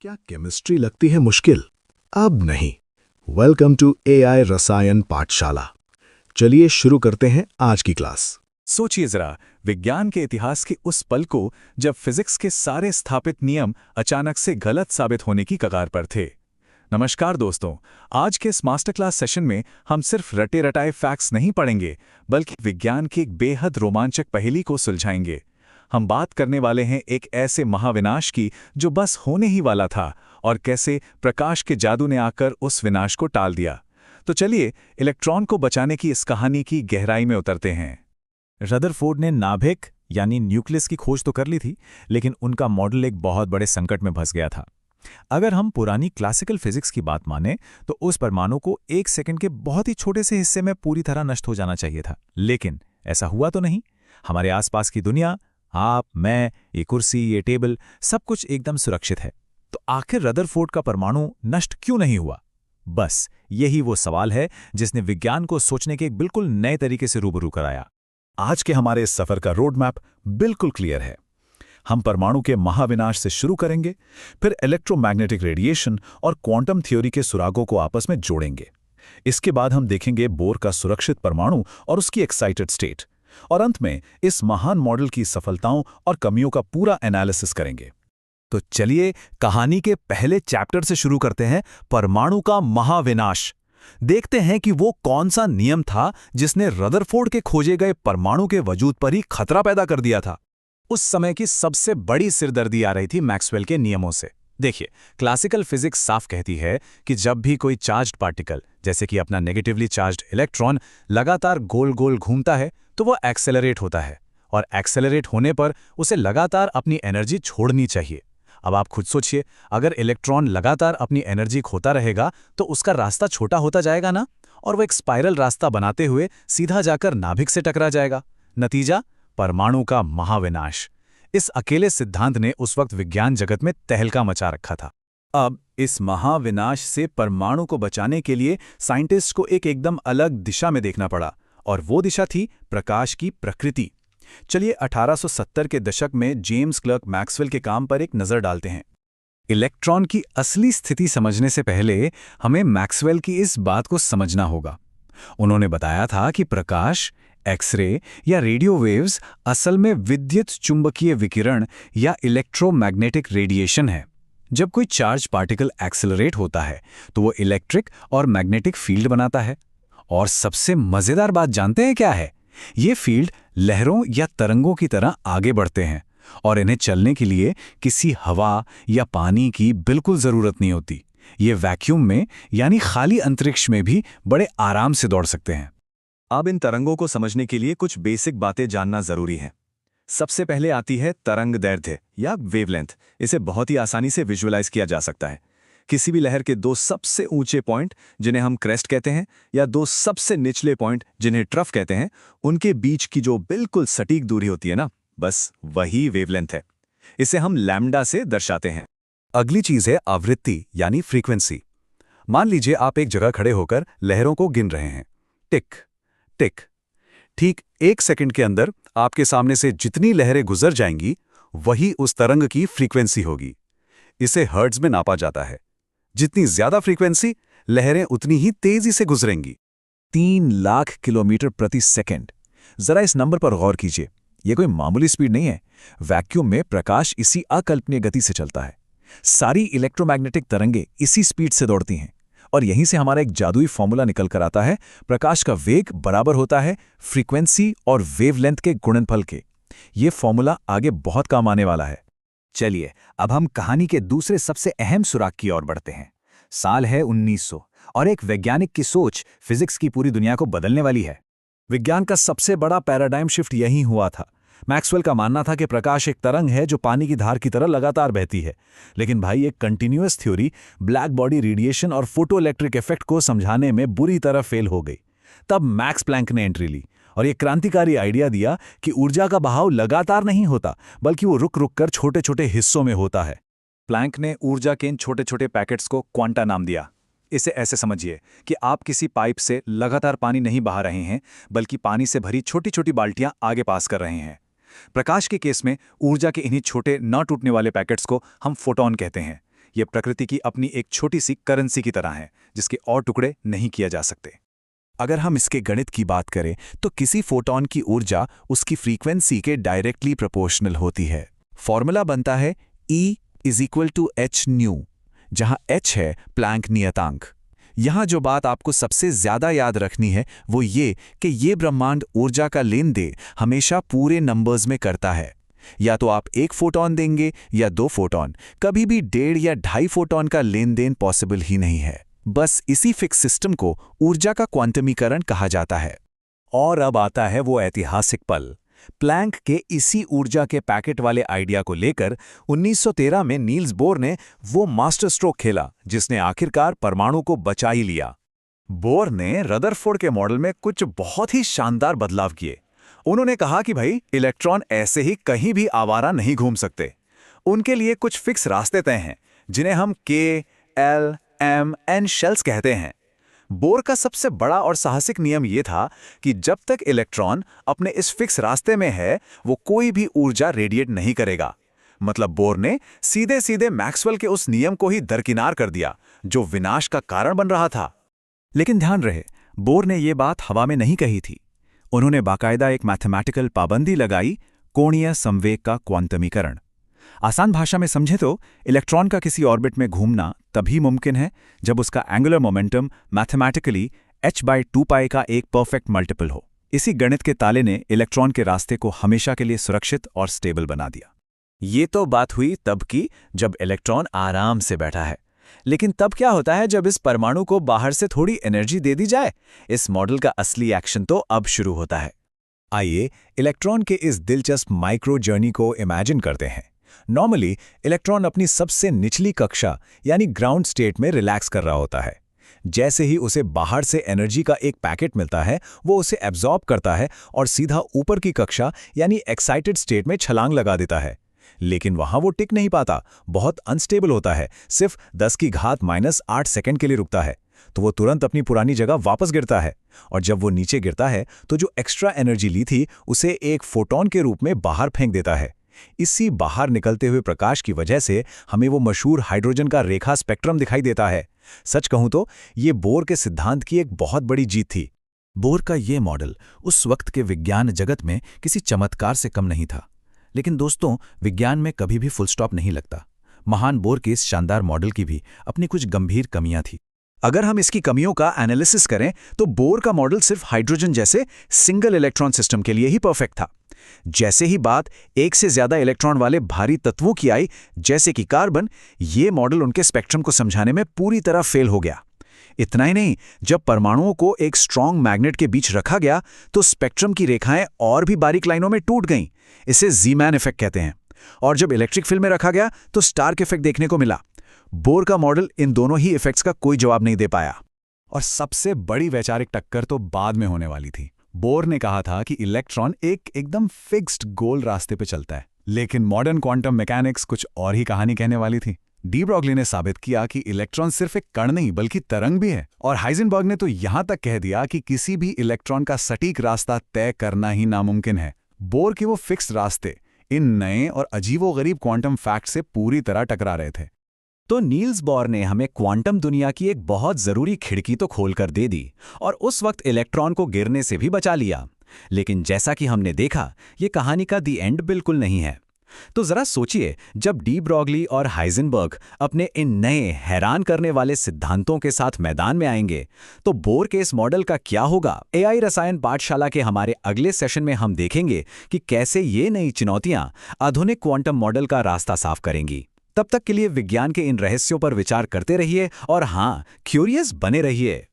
क्या केमिस्ट्री लगती है मुश्किल? अब नहीं। वेलकम टू एआई रसायन पाठशाला। चलिए शुरू करते हैं आज की क्लास। सोचिए जरा, विज्ञान के इतिहास के उस पल को जब फिजिक्स के सारे स्थापित नियम अचानक से गलत साबित होने की कगार पर थे। नमस्कार दोस्तों, आज के इस मास्टर क्लास सेशन में हम सिर्फ रटे रटाए फैक्ट्स नहीं पढ़ेंगे, बल्कि विज्ञान की एक बेहद रोमांचक पहेली को सुलझाएंगे। हम बात करने वाले हैं एक ऐसे महाविनाश की जो बस होने ही वाला था, और कैसे प्रकाश के जादू ने आकर उस विनाश को टाल दिया। तो चलिए इलेक्ट्रॉन को बचाने की इस कहानी की गहराई में उतरते हैं। रदरफोर्ड ने नाभिक यानी न्यूक्लियस की खोज तो कर ली थी, लेकिन उनका मॉडल एक बहुत बड़े संकट में फंस गया था। अगर हम पुरानी क्लासिकल फिजिक्स की बात माने तो उस परमाणु को एक सेकंड के बहुत ही छोटे से हिस्से में पूरी तरह नष्ट हो जाना चाहिए था, लेकिन ऐसा हुआ तो नहीं। हमारे आसपास की दुनिया, आप, मैं, ये कुर्सी, ये टेबल, सब कुछ एकदम सुरक्षित है। तो आखिर रदरफोर्ड का परमाणु नष्ट क्यों नहीं हुआ? बस यही वो सवाल है जिसने विज्ञान को सोचने के एक बिल्कुल नए तरीके से रूबरू कराया। आज के हमारे इस सफर का रोड मैप बिल्कुल क्लियर है। हम परमाणु के महाविनाश से शुरू करेंगे, फिर इलेक्ट्रोमैग्नेटिक रेडिएशन और क्वांटम थ्योरी के सुरागों को आपस में जोड़ेंगे। इसके बाद हम देखेंगे बोर का सुरक्षित परमाणु और उसकी एक्साइटेड स्टेट, और अंत में इस महान मॉडल की सफलताओं और कमियों का पूरा एनालिसिस करेंगे। तो चलिए कहानी के पहले चैप्टर से शुरू करते हैं, परमाणु का महाविनाश। देखते हैं कि वो कौन सा नियम था जिसने रदरफोर्ड के खोजे गए परमाणु के वजूद पर ही खतरा पैदा कर दिया था। उस समय की सबसे बड़ी सिरदर्दी आ रही थी मैक्सवेल के नियमों से। देखिए, क्लासिकल फिजिक्स साफ कहती है कि जब भी कोई चार्ज्ड पार्टिकल, जैसे कि अपना नेगेटिवली चार्ज्ड इलेक्ट्रॉन, लगातार गोल गोल घूमता है तो वो एक्सेलरेट होता है, और एक्सेलरेट होने पर उसे लगातार अपनी एनर्जी छोड़नी चाहिए। अब आप खुद सोचिए, अगर इलेक्ट्रॉन लगातार अपनी एनर्जी खोता रहेगा तो उसका रास्ता छोटा होता जाएगा ना, और वो एक स्पाइरल रास्ता बनाते हुए सीधा जाकर नाभिक से टकरा जाएगा। नतीजा, परमाणु का महाविनाश। इस अकेले सिद्धांत ने उस वक्त विज्ञान जगत में तहलका मचा रखा था। अब इस महाविनाश से परमाणु को बचाने के लिए साइंटिस्ट को एक एकदम अलग दिशा में देखना पड़ा, और वो दिशा थी प्रकाश की प्रकृति। चलिए 1870 के दशक में जेम्स क्लर्क मैक्सवेल के काम पर एक नज़र डालते हैं। इलेक्ट्रॉन की असली स्थिति समझने से पहले हमें मैक्सवेल की इस बात को समझना होगा। उन्होंने बताया था कि प्रकाश, एक्सरे या रेडियो वेव्स असल में विद्युत चुंबकीय विकिरण या इलेक्ट्रोमैग्नेटिक रेडिएशन है। जब कोई चार्ज पार्टिकल एक्सेलरेट होता है तो वो इलेक्ट्रिक और मैग्नेटिक फील्ड बनाता है। और सबसे मजेदार बात जानते हैं क्या है? ये फील्ड लहरों या तरंगों की तरह आगे बढ़ते हैं, और इन्हें चलने के लिए किसी हवा या पानी की बिल्कुल जरूरत नहीं होती। ये वैक्यूम में यानी खाली अंतरिक्ष में भी बड़े आराम से दौड़ सकते हैं। अब इन तरंगों को समझने के लिए कुछ बेसिक बातें जानना जरूरी है। सबसे पहले आती है तरंग दैर्ध्य या वेवलेंथ। इसे बहुत ही आसानी से विजुअलाइज किया जा सकता है। किसी भी लहर के दो सबसे ऊंचे पॉइंट, जिन्हें हम क्रेस्ट कहते हैं, या दो सबसे निचले पॉइंट, जिन्हें ट्रफ कहते हैं, उनके बीच की जो बिल्कुल सटीक दूरी होती है ना, बस वही वेवलेंथ है। इसे हम लैम्डा से दर्शाते हैं। अगली चीज है आवृत्ति यानी फ्रीक्वेंसी। मान लीजिए आप एक जगह खड़े होकर लहरों को गिन रहे हैं। टिक टिक। ठीक 1 सेकंड के अंदर आपके सामने से जितनी लहरें गुजर जाएंगी, वही उस तरंग की फ्रीक्वेंसी होगी। इसे हर्ट्ज में नापा जाता है। जितनी ज्यादा फ्रीक्वेंसी, लहरें उतनी ही तेजी से गुजरेंगी। 3 लाख किलोमीटर प्रति सेकंड। जरा इस नंबर पर गौर कीजिए। यह कोई मामूली स्पीड नहीं है। वैक्यूम में प्रकाश इसी अकल्पनीय गति से चलता है। सारी इलेक्ट्रोमैग्नेटिक तरंगें इसी स्पीड से दौड़ती हैं, और यहीं से हमारा एक जादुई फॉर्मूला निकल कर आता है। प्रकाश का वेग बराबर होता है फ्रीक्वेंसी और वेवलेंथ के गुणनफल के। ये फॉर्मूला आगे बहुत काम आने वाला है। चलिए अब हम कहानी के दूसरे सबसे अहम सुराग की ओर बढ़ते हैं। साल है 1900, और एक वैज्ञानिक की सोच फिजिक्स की पूरी दुनिया को बदलने वाली है। विज्ञान का सबसे बड़ा पैराडाइम शिफ्ट यहीं हुआ था। मैक्सवेल का मानना था कि प्रकाश एक तरंग है जो पानी की धार की तरह लगातार बहती है। लेकिन भाई, एक continuous theory black body radiation और फोटो इलेक्ट्रिक इफेक्ट को समझाने में बुरी तरह फेल हो गई। तब मैक्स प्लैंक ने एंट्री ली और एक क्रांतिकारी आइडिया दिया कि ऊर्जा का बहाव लगातार नहीं होता, बल्कि वो रुक रुक कर छोटे छोटे हिस्सों में होता है। प्लैंक ने ऊर्जा के इन छोटे छोटे पैकेट्स को क्वांटा नाम दिया। इसे ऐसे समझिए कि आप किसी पाइप से लगातार पानी नहीं बहा रहे हैं, बल्कि पानी से भरी छोटी छोटी बाल्टियां आगे पास कर रहे हैं। प्रकाश के केस में ऊर्जा के इन्हीं छोटे न टूटने वाले पैकेट्स को हम फोटॉन कहते हैं। ये प्रकृति की अपनी एक छोटी सी करेंसी की तरह है, जिसके और टुकड़े नहीं किया जा सकते। अगर हम इसके गणित की बात करें तो किसी फोटॉन की ऊर्जा उसकी फ्रीक्वेंसी के डायरेक्टली प्रोपोर्शनल होती है। फॉर्मूला बनता है E = h², जहां h है प्लैंक नियतांक। यहां जो बात आपको सबसे ज्यादा याद रखनी है वो ये कि ये ब्रह्मांड ऊर्जा का लेन देन हमेशा पूरे नंबर्स में करता है। या तो आप 1 फोटॉन देंगे या 2 फोटॉन, कभी भी 1.5 या 2.5 फोटॉन का लेन देन पॉसिबल ही नहीं है। बस इसी फिक्स सिस्टम को ऊर्जा का क्वांटमीकरण कहा जाता है। और अब आता है वो ऐतिहासिक पल। प्लैंक के इसी ऊर्जा के पैकेट वाले आइडिया को लेकर 1913 में नील्स बोर ने वो मास्टर स्ट्रोक खेला जिसने आखिरकार परमाणु को बचा ही लिया। बोर ने रदरफोर्ड के मॉडल में कुछ बहुत ही शानदार बदलाव किए। उन्होंने कहा कि भाई इलेक्ट्रॉन ऐसे ही कहीं भी आवारा नहीं घूम सकते। उनके लिए कुछ फिक्स रास्ते तय हैं जिन्हें हम K, L, M, N shells कहते हैं। बोर का सबसे बड़ा और साहसिक नियम यह था कि जब तक इलेक्ट्रॉन अपने इस फिक्स रास्ते में है वो कोई भी ऊर्जा रेडिएट नहीं करेगा। मतलब बोर ने सीधे सीधे मैक्सवेल के उस नियम को ही दरकिनार कर दिया जो विनाश का कारण बन रहा था। लेकिन ध्यान रहे, बोर ने ये बात हवा में नहीं कही थी। उन्होंने बाकायदा एक मैथमेटिकल पाबंदी लगाई, कोणीय संवेग का क्वांटमीकरण। आसान भाषा में समझे तो इलेक्ट्रॉन का किसी ऑर्बिट में घूमना तभी मुमकिन है जब उसका एंगुलर मोमेंटम मैथमेटिकली h/2π का एक परफेक्ट मल्टीपल हो। इसी गणित के ताले ने इलेक्ट्रॉन के रास्ते को हमेशा के लिए सुरक्षित और स्टेबल बना दिया। ये तो बात हुई तब की जब इलेक्ट्रॉन आराम से बैठा है। लेकिन तब क्या होता है जब इस परमाणु को बाहर से थोड़ी एनर्जी दे दी जाए? इस मॉडल का असली एक्शन तो अब शुरू होता है। आइए इलेक्ट्रॉन के इस दिलचस्प माइक्रो जर्नी को इमेजिन करते हैं। नॉर्मली इलेक्ट्रॉन अपनी सबसे निचली कक्षा यानी ग्राउंड स्टेट में रिलैक्स कर रहा होता है। जैसे ही उसे बाहर से एनर्जी का एक पैकेट मिलता है वो उसे एब्जॉर्ब करता है और सीधा ऊपर की कक्षा यानी एक्साइटेड स्टेट में छलांग लगा देता है। लेकिन वहां वो टिक नहीं पाता, बहुत अनस्टेबल होता है, सिर्फ 10⁻⁸ सेकंड के लिए रुकता है। तो वो तुरंत अपनी पुरानी जगह वापस गिरता है और जब वो नीचे गिरता है तो जो एक्स्ट्रा एनर्जी ली थी उसे एक फोटॉन के रूप में बाहर फेंक देता है। इसी बाहर निकलते हुए प्रकाश की वजह से हमें वो मशहूर हाइड्रोजन का रेखा स्पेक्ट्रम दिखाई देता है। सच कहूं तो ये बोर के सिद्धांत की एक बहुत बड़ी जीत थी। बोर का ये मॉडल उस वक्त के विज्ञान जगत में किसी चमत्कार से कम नहीं था। लेकिन दोस्तों, विज्ञान में कभी भी फुल स्टॉप नहीं लगता। महान बोर के इस शानदार मॉडल की भी अपनी कुछ गंभीर कमियां थी। अगर हम इसकी कमियों का एनालिसिस करें तो बोर का मॉडल सिर्फ हाइड्रोजन जैसे सिंगल इलेक्ट्रॉन सिस्टम के लिए ही परफेक्ट था। जैसे ही बात एक से ज्यादा इलेक्ट्रॉन वाले भारी तत्वों की आई, जैसे कि कार्बन, ये मॉडल उनके स्पेक्ट्रम को समझाने में पूरी तरह फेल हो गया। इतना ही नहीं, जब परमाणुओं को एक स्ट्रॉन्ग मैग्नेट के बीच रखा गया तो स्पेक्ट्रम की रेखाएं और भी बारीक लाइनों में टूट गईं। इसे ज़ी-मैन इफेक्ट कहते हैं। और जब इलेक्ट्रिक फील्ड में रखा गया तो स्टार्क इफेक्ट देखने को मिला। बोर का मॉडल इन दोनों ही इफेक्ट्स का कोई जवाब नहीं दे पाया। और सबसे बड़ी वैचारिक टक्कर तो बाद में होने वाली थी। बोर ने कहा था कि इलेक्ट्रॉन एक एकदम फिक्स्ड गोल रास्ते पे चलता है, लेकिन मॉडर्न क्वांटम मैकेनिक्स कुछ और ही कहानी कहने वाली थी। डी ब्रॉगली ने साबित किया कि इलेक्ट्रॉन सिर्फ एक कण नहीं बल्कि तरंग भी है। और हाइजेनबर्ग ने तो यहां तक कह दिया कि किसी भी इलेक्ट्रॉन का सटीक रास्ता तय करना ही नामुमकिन है। बोर के वो फिक्स रास्ते इन नए और अजीबोगरीब क्वांटम फैक्ट से पूरी तरह टकरा रहे थे। तो नील्स बोर ने हमें क्वांटम दुनिया की एक बहुत जरूरी खिड़की तो खोलकर दे दी और उस वक्त इलेक्ट्रॉन को गिरने से भी बचा लिया। लेकिन जैसा कि हमने देखा, ये कहानी का दी एंड बिल्कुल नहीं है। तो जरा सोचिए, जब डी ब्रॉगली और हाइजेनबर्ग अपने इन नए हैरान करने वाले सिद्धांतों के साथ मैदान में आएंगे तो बोर के इस मॉडल का क्या होगा? एआई रसायन पाठशाला के हमारे अगले सेशन में हम देखेंगे कि कैसे ये नई चुनौतियां आधुनिक क्वांटम मॉडल का रास्ता साफ करेंगी। तब तक के लिए विज्ञान के इन रहस्यों पर विचार करते रहिए और हाँ, क्यूरियस बने रहिए।